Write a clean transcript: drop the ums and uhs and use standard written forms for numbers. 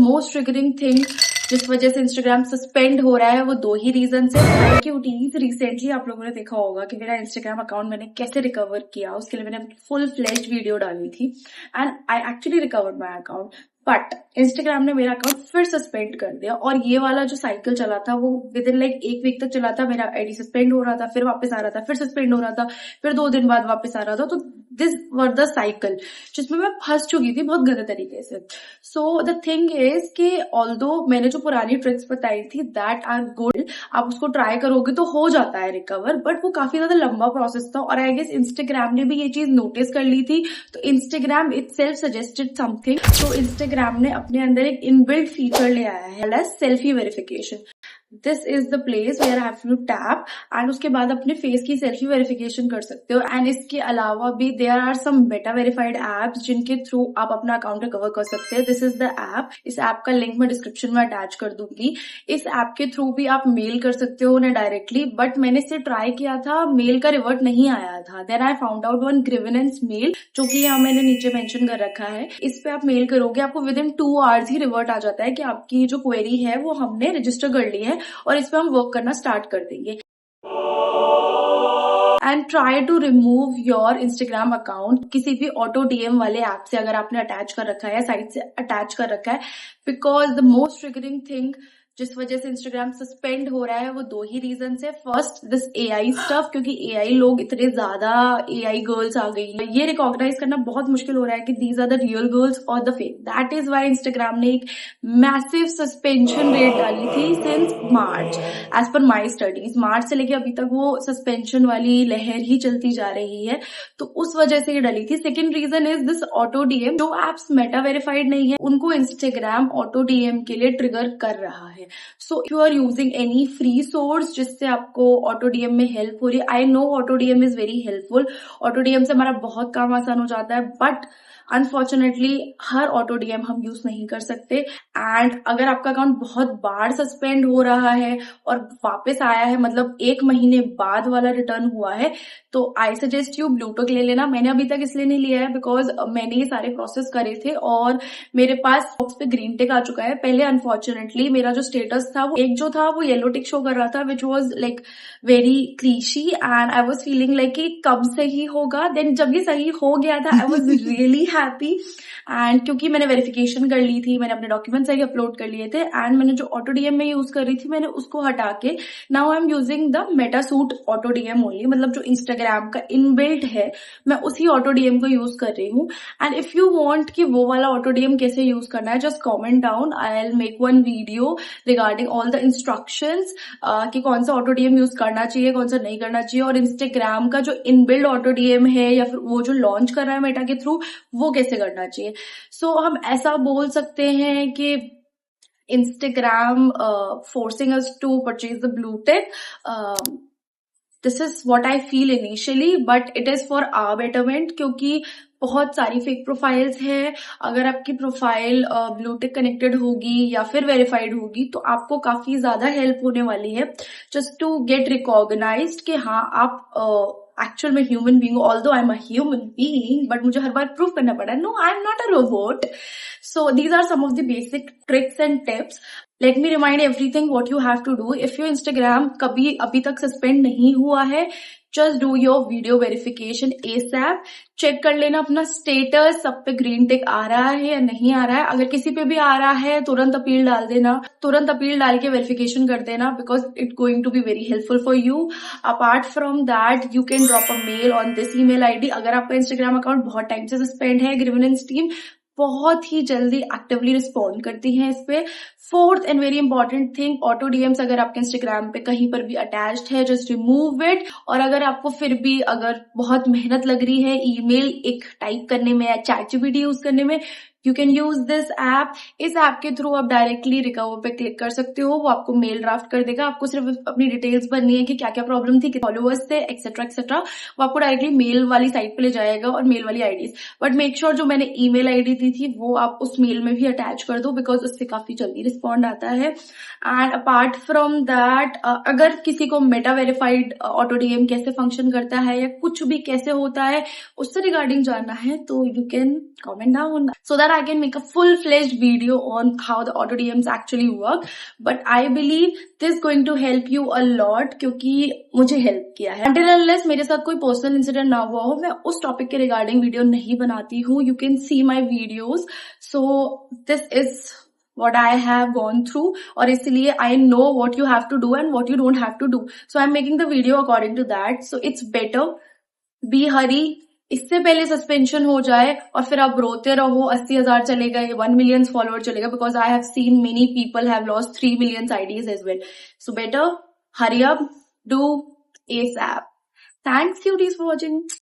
Most triggering thing जिस वजह से इंस्टाग्राम सस्पेंड हो रहा है वो दो ही रीजन है। क्यूटीज रिसेंटली आप लोगों ने देखा होगा कि मेरा इंस्टाग्राम अकाउंट मैंने कैसे रिकवर किया, उसके लिए मैंने फुल फ्लेश्ड वीडियो डाली थी and I actually recovered my account. But Instagram ने मेरा अकाउंट फिर सस्पेंड कर दिया और ये वाला जो साइकिल चला था वो विद इन लाइक एक वीक तक चला था। मेरा आईडी सस्पेंड हो रहा था, फिर वापस आ रहा था, फिर सस्पेंड हो रहा था, फिर 2 दिन बाद वापस आ रहा था। तो दिस वर द साइकिल जिसमें मैं फंस चुकी थी बहुत गलत तरीके से। सो द थिंग इज कि ऑल्दो मैंने जो पुरानी ट्रिक्स बताई थी दैट आर गुड, आप उसको ट्राई करोगे तो हो जाता है रिकवर, बट वो काफी ज्यादा लंबा प्रोसेस था और आई गेस इंस्टाग्राम ने भी ये चीज नोटिस कर ली थी। तो इंस्टाग्राम इटसेल्फ सजेस्टेड समथिंग। तो इंस्टाग्राम ने अपने अंदर एक इनबिल्ट फीचर ले आया है selfie verification. This is the place where I have to tap and उसके बाद अपने फेस की सेल्फी वेरिफिकेशन कर सकते हो। एंड इसके अलावा भी देयर आर सम बेटा वेरिफाइड एप्स जिनके थ्रू आप अपना अकाउंट रिकवर कर सकते हो। This is the app. इस ऐप का लिंक मैं डिस्क्रिप्शन में अटैच कर दूंगी। इस ऐप के थ्रू भी आप मेल कर सकते हो उन्हें डायरेक्टली, बट मैंने इसे ट्राई किया था, मेल का रिवर्ट नहीं आया था। Then I found out one grievance mail जो कि यहाँ मैंने नीचे मेंशन कर रखा है। इस पे आप मेल करोगे, आपको विद इन 2 आवर्स ही रिवर्ट आ जाता है कि आपकी जो क्वेरी है वो हमने रजिस्टर कर ली है और इस पे हम वर्क करना स्टार्ट कर देंगे। And try to remove your Instagram account किसी भी ऑटो डीएम वाले ऐप से अगर आपने अटैच कर रखा है, साइट से अटैच कर रखा है, because the most triggering thing जिस वजह से इंस्टाग्राम सस्पेंड हो रहा है वो दो ही रीजन है। फर्स्ट दिस एआई स्टफ, क्योंकि एआई लोग इतने ज्यादा एआई गर्ल्स आ गई है, ये रिकॉग्नाइज करना बहुत मुश्किल हो रहा है कि these are the real girls और the fake. That is why Instagram ने एक मैसिव सस्पेंशन रेट डाली थी since March. As per my studies मार्च से लेके अभी तक वो सस्पेंशन वाली लहर ही चलती जा रही है, तो उस वजह से ये डाली थी। Second reason is this auto DM. जो एप्स मेटा वेरिफाइड नहीं है उनको इंस्टाग्राम ऑटो डीएम के लिए ट्रिगर कर रहा है। So if you are using any free source जिससे आपको ऑटो डीएम में हेल्प हो रही है, I know auto DM is very helpful. Auto DM से हमारा बहुत काम आसान हो जाता है, बट अनफॉर्चुनेटली हर ऑटो डीएम हम यूज नहीं कर सकते। एंड अगर आपका अकाउंट बहुत बार सस्पेंड हो रहा है और वापस आया है, मतलब 1 महीने बाद वाला रिटर्न हुआ है, तो आई सजेस्ट यू ब्लूटिक ले लेना। मैंने अभी तक इसलिए नहीं लिया है बिकॉज मैंने ये सारे प्रोसेस करे थे और मेरे पास बॉक्स पे ग्रीन टिक आ चुका है। पहले अनफॉर्चुनेटली मेरा जो स्टेटस था वो एक जो था वो येलो टिक शो कर रहा था, which was like very cliché and I was feeling like कि कब सही होगा। देन जब ये सही हो गया था I was really happy. And क्योंकि मैंने वेरिफिकेशन कर ली थी, मैंने अपने डॉक्यूमेंट सही अपलोड कर लिए थे एंड मैंने जो ऑटो डीएम में यूज कर रही थी मैंने उसको हटा के now I am using the Meta suit auto DM only. मतलब जो इंस्टाग्राम का इनबिल्ट है मैं उसी ऑटो डीएम को यूज कर रही हूँ। एंड इफ यू वांट कि वो वाला ऑटो डीएम कैसे यूज करना है, just comment down, I will make one video regarding all the instructions कि कौन सा ऑटो डीएम यूज करना चाहिए, कौन सा नहीं करना चाहिए, और इंस्टाग्राम का जो इनबिल्ट ऑटो डीएम है या फिर वो जो लॉन्च कर रहा है मेटा के थ्रू वो कैसे करना चाहिए। सो हम ऐसा बोल सकते हैं कि Instagram forcing us to purchase the blue tick. This is what I feel initially, but it is for our betterment, क्योंकि बहुत सारी फेक प्रोफाइल्स हैं। अगर आपकी प्रोफाइल ब्लू टिक कनेक्टेड होगी या फिर वेरीफाइड होगी तो आपको काफी ज्यादा हेल्प होने वाली है जस्ट टू गेट रिकॉग्नाइज्ड कि हाँ आप एक्चुअल में human being. Although I am a human being, but मुझे हर बार प्रूव करना पड़ा no I am not a robot. So these are some of the basic tricks and tips. Let me remind everything what you have to do. If your Instagram कभी अभी तक suspend नहीं हुआ है, just do your video verification ASAP. Check कर लेना अपना status, सब पे ग्रीन टिक आ रहा है या नहीं आ रहा है। अगर किसी पे भी आ रहा है तुरंत अपील डाल देना, तुरंत अपील डाल के वेरिफिकेशन कर देना, because it going to be very helpful for you. Apart from that you can drop a mail on this email ID. अगर आपका इंस्टाग्राम अकाउंट बहुत टाइम से सस्पेंड है, ग्रीवेनेंस टीम बहुत ही जल्दी एक्टिवली रिस्पॉन्ड करती है इस पे। Fourth and very important thing, auto DMs अगर आपके इंस्टाग्राम पे कहीं पर भी अटैच्ड है जस्ट रिमूव इट। और अगर आपको फिर भी अगर बहुत मेहनत लग रही है ईमेल एक टाइप करने में या चैट जीपीटी यूज करने में, you can use this app. इस ऐप के थ्रू आप डायरेक्टली रिकवर पे क्लिक कर सकते हो, वो आपको मेल ड्राफ्ट कर देगा। आपको सिर्फ अपनी डिटेल्स भरनी है कि क्या क्या प्रॉब्लम थी, फॉलोअर्स थे, एक्सेट्रा एक्सेट्रा। वो आपको डायरेक्टली मेल वाली साइट पे ले जाएगा और मेल वाली आईडीज। बट मेक श्योर जो मैंने ईमेल आईडी दी थी वो आप उस मेल में भी अटैच कर दो, बिकॉज उससे काफी जल्दी रिस्पॉन्ड आता है। एंड अपार्ट फ्रॉम दैट अगर किसी को मेटा वेरीफाइड ऑटो डीएम कैसे फंक्शन करता है या कुछ भी कैसे होता है उससे रिगार्डिंग जानना है तो you can comment down so that sure I can make a full-fledged video on how the auto DMs actually work, but I believe this is going to help you a lot क्योंकि मुझे help किया है. Until unless मेरे साथ कोई personal incident ना हुआ हो, मैं उस टॉपिक के रिगार्डिंग वीडियो नहीं बनाती हूँ. You can see my videos. So this is what I have gone through, और इसलिए I know what you have to do and what you don't have to do. So I'm making the video according to that. So it's better be hurry. इससे पहले suspension हो जाए और फिर आप रोते रहो 80,000 चले गए, 1 million फॉलोअर चले गए, because I have seen many people have lost 3 million IDs as well. So better hurry up, do ASAP. Thanks cuties for watching.